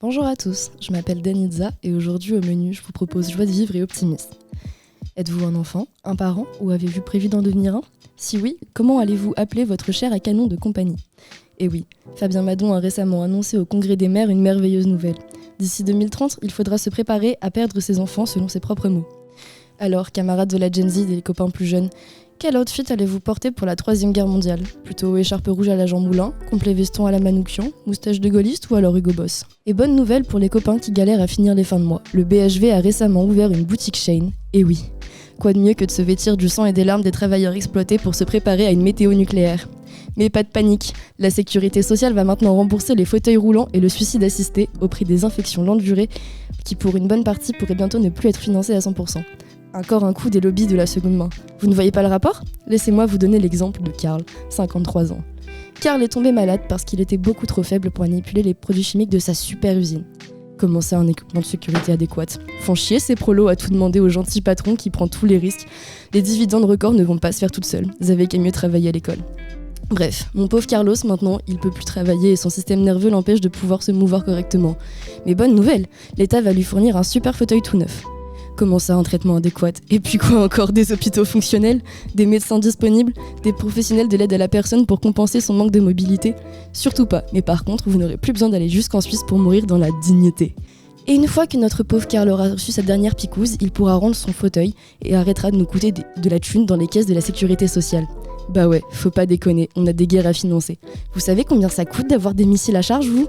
Bonjour à tous, je m'appelle Danitza et aujourd'hui au menu je vous propose joie de vivre et optimisme. Êtes-vous un enfant, un parent ou avez-vous prévu d'en devenir un ? Si oui, comment allez-vous appeler votre chair à canon de compagnie ? Et oui, Fabien Madon a récemment annoncé au Congrès des maires une merveilleuse nouvelle. D'ici 2030, il faudra se préparer à perdre ses enfants selon ses propres mots. Alors, camarades de la Gen Z et les copains plus jeunes, quel outfit allez-vous porter pour la 3e guerre mondiale ? Plutôt écharpe rouge à la Jean Moulin, complet veston à la Manoukian, moustache de gaulliste ou alors Hugo Boss ? Et bonne nouvelle pour les copains qui galèrent à finir les fins de mois, le BHV a récemment ouvert une boutique Shein, et oui, quoi de mieux que de se vêtir du sang et des larmes des travailleurs exploités pour se préparer à une météo nucléaire ? Mais pas de panique, la sécurité sociale va maintenant rembourser les fauteuils roulants et le suicide assisté au prix des infections longue durée qui pour une bonne partie pourraient bientôt ne plus être financées à 100%. Encore un coup des lobbies de la seconde main. Vous ne voyez pas le rapport ? Laissez-moi vous donner l'exemple de Karl, 53 ans. Karl est tombé malade parce qu'il était beaucoup trop faible pour manipuler les produits chimiques de sa super usine. Comment ça, un équipement de sécurité adéquat ? Font chier ces prolos à tout demander au gentil patron qui prend tous les risques. Les dividendes records ne vont pas se faire toutes seules. Vous avez qu'à mieux travailler à l'école. Bref, mon pauvre Carlos, maintenant, il peut plus travailler et son système nerveux l'empêche de pouvoir se mouvoir correctement. Mais bonne nouvelle, l'État va lui fournir un super fauteuil tout neuf. Comment ça, un traitement adéquat ? Et puis quoi encore ? Des hôpitaux fonctionnels ? Des médecins disponibles ? Des professionnels de l'aide à la personne pour compenser son manque de mobilité ? Surtout pas, mais par contre, vous n'aurez plus besoin d'aller jusqu'en Suisse pour mourir dans la dignité. Et une fois que notre pauvre Karl aura reçu sa dernière picouse, il pourra rendre son fauteuil et arrêtera de nous coûter de la thune dans les caisses de la sécurité sociale. Bah ouais, faut pas déconner, on a des guerres à financer. Vous savez combien ça coûte d'avoir des missiles à charge, vous ?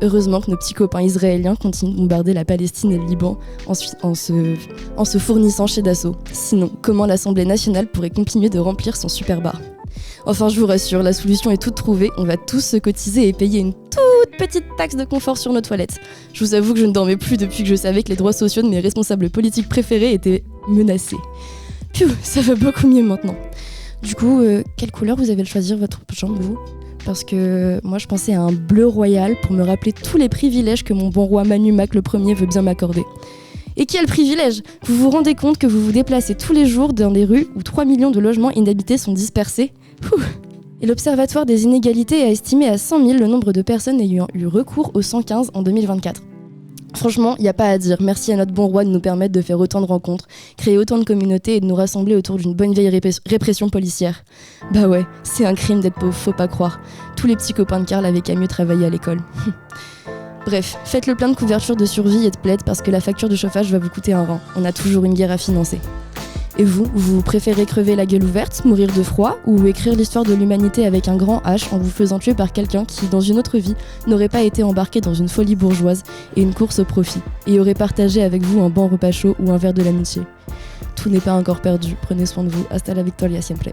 Heureusement que nos petits copains israéliens continuent de bombarder la Palestine et le Liban en se fournissant chez Dassault. Sinon, comment l'Assemblée nationale pourrait continuer de remplir son super bar ? Enfin, je vous rassure, la solution est toute trouvée, on va tous se cotiser et payer une toute petite taxe de confort sur nos toilettes. Je vous avoue que je ne dormais plus depuis que je savais que les droits sociaux de mes responsables politiques préférés étaient menacés. Piou, ça va beaucoup mieux maintenant. Du coup, quelle couleur vous avez choisir votre chambre, vous ? Parce que moi, je pensais à un bleu royal pour me rappeler tous les privilèges que mon bon roi Manu Mac le Premier veut bien m'accorder. Et quel privilège ! Vous vous rendez compte que vous vous déplacez tous les jours dans des rues où 3 millions de logements inhabités sont dispersés ? Et l'Observatoire des inégalités a estimé à 100 000 le nombre de personnes ayant eu recours au 115 en 2024. Franchement, il n'y a pas à dire. Merci à notre bon roi de nous permettre de faire autant de rencontres, créer autant de communautés et de nous rassembler autour d'une bonne vieille répression policière. Bah ouais, c'est un crime d'être pauvre, faut pas croire. Tous les petits copains de Karl avaient qu'à mieux travailler à l'école. Bref, faites le plein de couvertures de survie et de plaids parce que la facture de chauffage va vous coûter un rein. On a toujours une guerre à financer. Et vous préférez crever la gueule ouverte, mourir de froid, ou écrire l'histoire de l'humanité avec un grand H en vous faisant tuer par quelqu'un qui, dans une autre vie, n'aurait pas été embarqué dans une folie bourgeoise et une course au profit, et aurait partagé avec vous un bon repas chaud ou un verre de l'amitié ? Tout n'est pas encore perdu, prenez soin de vous, hasta la victoria siempre.